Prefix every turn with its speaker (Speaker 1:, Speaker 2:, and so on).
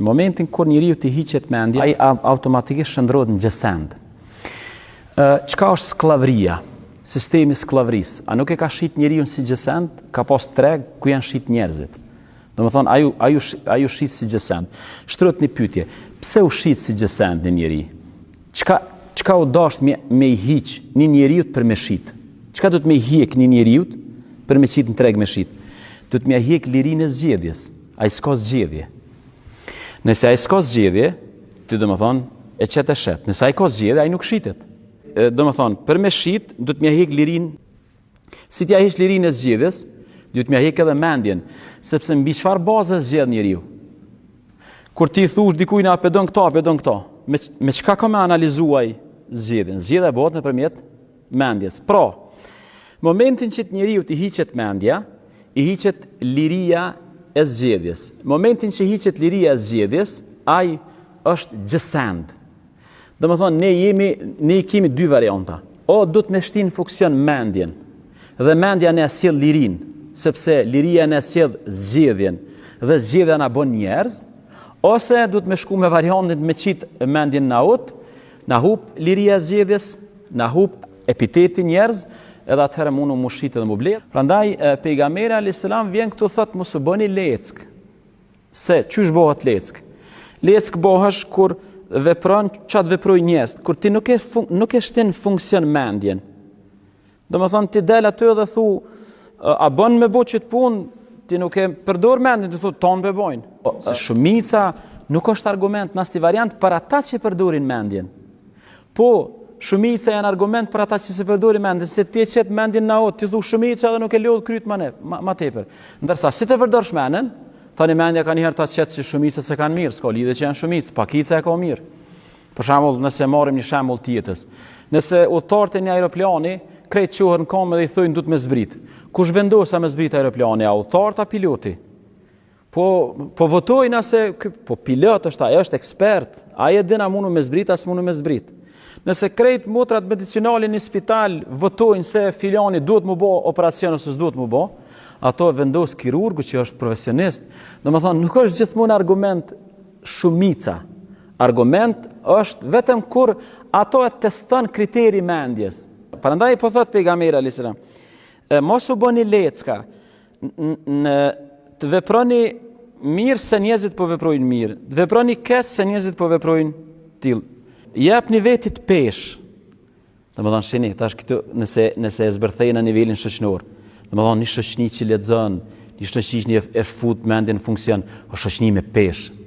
Speaker 1: Në momentin kur njeriu t'i hiqet mendja, ai automatikisht shndrohet në gjësend. Çka është skllavëria? Sistemi skllavërisë. A nuk e ka shit njeriu si gjësend? Ka pas treg ku janë shit njerëzit. Domethënë ai u shit si gjësend. Shtrohet një pyetje. Pse u shit si gjësend një njeri? Çka u dash me i hiq një njeriu për me shit? Çka do të me i hiq një njeriu për me qit në treg me shit? Do të me hiq lirinë e zgjedhjes. Ai s'ka zgjedhje. Nëse ai s'ka zgjedhje, ti domethënë e çet e shet. Nëse ai ka zgjedhje, ai nuk shitet. Domethënë, për me shit, do të me hiq lirinë. Si t'ja hiq lirinë e zgjedhjes, do të me hiq edhe mendjen, sepse mbi çfarë baze zgjedh njeriu? Kur ti thush dikujt na pedon këta, me çka ka më analizuaj zgjedhjen? Zgjedhja bëhet nëpërmjet mendjes. Pra, momentin që njeriu i hiqet mendja, i hiqet liria e zgjedhjes. Momentin që hiqet liria e zgjedhjes, ai është gjësend. Domethënë ne kemi dy varianta. O do të me shtin në funksion mendjen, dhe mendja ne sjell lirinë, sepse liria ne sjell zgjedhjen, dhe zgjedhja na bën njerëz, ose do të me shku me variantin me qit mendjen na ut, na hub liria e zgjedhjes, na hub epiteti njerëz, edhe atëherë mundu mu shit edhe mu blerë. Prandaj pejgamberi alayhis salam vjen këtu thot mos u bëni leck. Se çysh bëhet leck? Leck bëhesh kur vepron çat veprojnë njerëz, kur ti nuk e shtin funksion mendjen. Domethënë ti del aty dhe thu a bën me bë çit punë, ti nuk e përdor mendjen, ti thu ton be bojnë. Shumica nuk është argument në asnjë variant për ata që përdorin mendjen. Po shumica janë argument për ata që se përdorin mendjen, se ti çet mendjen na ot, ti thu shumica edhe nuk e lodh kryt ma tepër. Ndërsa si të përdorsh mendjen, tani mendja ka njëherë ta qetë si shumica se kanë mirë, s'ka lidhje që janë shumicë, pakica e ka mirë. Për shembull, nëse marrim një shembull tjetës, nëse udhëtarët e një aeroplani krejt qohen në kamë dhe i thojnë du të me zbrit. Kush vendosa me zbrit aeroplani, a udhëtarët a piloti? Po votojnë ase, po pilot është ai, është ekspert, ai e din a mundu me zbrit, as mundu me zbrit. Nëse krejt motrat medicinale në spital votojnë se filani duhet mu bo operacion ose s'duhet mu bo, ato vendos kirurgu që është profesionist. Domethënë nuk është gjithmonë argument shumica. Argument është vetëm kur ato e teston kriteri mendjes. Prandaj po thot pejgamberi alayhis salam, mos u bëni lecka, të veproni mirë se njerëzit po veprojnë mirë, të veproni keq se njerëzit po veprojnë tillë. Jepni vetit pesh. Domethënë shini, tash këtu nëse e zbërthej në nivelin shoqëror. Domethënë një shoqëni që lexon, një shoqëni që e fut mendjen në funksion, është shoqëni me peshë.